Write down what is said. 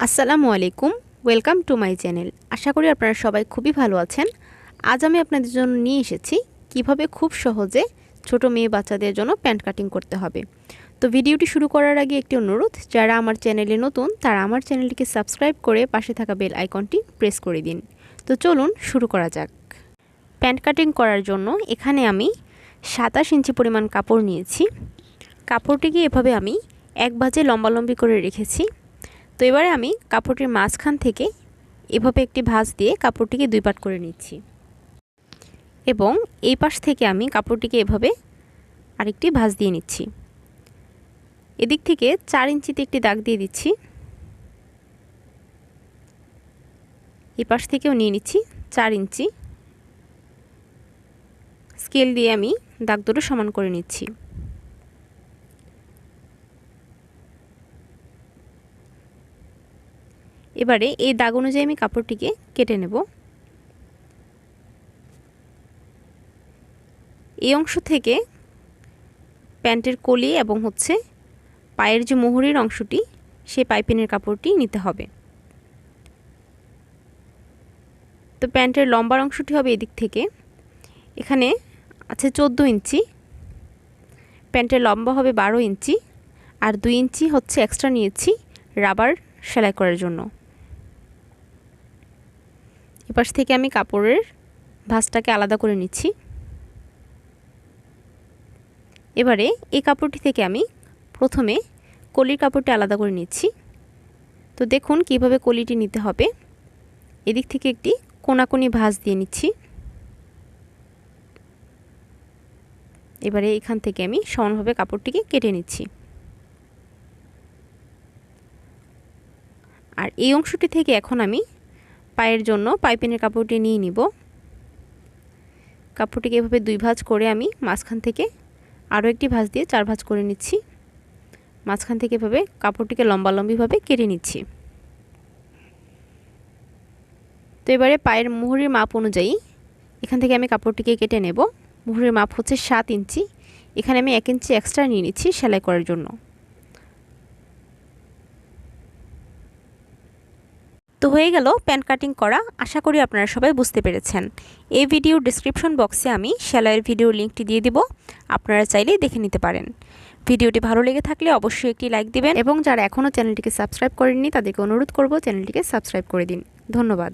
আসসালামু আলাইকুম, welcome to my channel. আশা করি আপনারা সবাই খুবই ভালো আছেন। আজ আমি আপনাদের জন্য নিয়ে এসেছি কিভাবে খুব সহজে ছোট মেয়ে বাচ্চাদের জন্য প্যান্ট কাটিং করতে হবে। তো ভিডিওটি শুরু করার আগে একটি অনুরোধ, যারা আমার চ্যানেলে নতুন তারা আমার চ্যানেলটিকে সাবস্ক্রাইব করে পাশে থাকা বেল আইকনটি প্রেস করে দিন। তো চলুন শুরু করা যাক। প্যান্ট কাটিং করার জন্য এখানে আমি 27 ইঞ্চি পরিমাণ কাপড় নিয়েছি। কাপড়টিকে এভাবে আমি এক ভাঁজে লম্বালম্বি করে রেখেছি। তো এবারে আমি কাপড়টির মাঝখান থেকে এভাবে একটি ভাঁজ দিয়ে কাপড়টিকে দুই পাট করে নিচ্ছি এবং এই পাশ থেকে আমি কাপড়টিকে এভাবে আরেকটি ভাঁজ দিয়ে নিচ্ছি। এদিক থেকে 4 ইঞ্চিতে একটি দাগ দিয়ে দিচ্ছি। এই পাশ থেকেও নিয়ে নিচ্ছি 4 ইঞ্চি। স্কেল দিয়ে আমি দাগ দুটো সমান করে নিচ্ছি। এবারে এই দাগ অনুযায়ী আমি কাপড়টিকে কেটে নেব। এই অংশ থেকে প্যান্টের কলি এবং পায়ের যে মোহরির অংশটি সেই পাইপিনের কাপড়টি নিতে হবে। তো প্যান্টের লম্বার অংশটি হবে এদিক থেকে, এখানে আছে 14 ইঞ্চি, প্যান্টের লম্বা হবে 12 ইঞ্চি আর 2 ইঞ্চি এক্সট্রা নিয়েছি রাবার সেলাই করার জন্য। এপাশ থেকে আমি কাপড়ের ভাঁজটাকে আলাদা করে নিচ্ছি। এবারে এই কাপড়টি থেকে আমি প্রথমে কলির কাপড়টি আলাদা করে নিচ্ছি। তো দেখুন কিভাবে কলিটি নিতে হবে। এদিক থেকে একটি কোনাকুনি ভাঁজ দিয়ে নিচ্ছি। এবারে এখান থেকে আমি সমানভাবে কাপড়টিকে কেটে নিচ্ছি। আর এই অংশটি থেকে এখন আমি পায়ের জন্য পাইপিনের কাপড়টি নিয়ে নিব। কাপড়টিকে এভাবে দুই ভাঁজ করে আমি মাঝখান থেকে আরও একটি ভাঁজ দিয়ে 4 ভাঁজ করে নিচ্ছি। মাঝখান থেকে এভাবে কাপড়টিকে লম্বালম্বিভাবে কেটে নিচ্ছি। তো এবারে পায়ের মুহুরির মাপ অনুযায়ী এখান থেকে আমি কাপড়টিকে কেটে নেব। মুহুরির মাপ 7 ইঞ্চি, এখানে আমি 1 ইঞ্চি এক্সট্রা নিয়ে নিচ্ছি সেলাই করার জন্য। তো হয়ে গেল প্যান্ট কাটিং করা। আশা করি আপনারা সবাই বুঝতে পেরেছেন। এই ভিডিওর ডেসক্রিপশন বক্সে আমি সেলাইয়ের ভিডিওর লিঙ্কটি দিয়ে দিব, আপনারা চাইলেই দেখে নিতে পারেন। ভিডিওটি ভালো লেগে থাকলে অবশ্যই একটি লাইক দিবেন এবং যারা এখনও চ্যানেলটিকে সাবস্ক্রাইব করেননি তাদেরকে অনুরোধ করব চ্যানেলটিকে সাবস্ক্রাইব করে দিন। ধন্যবাদ।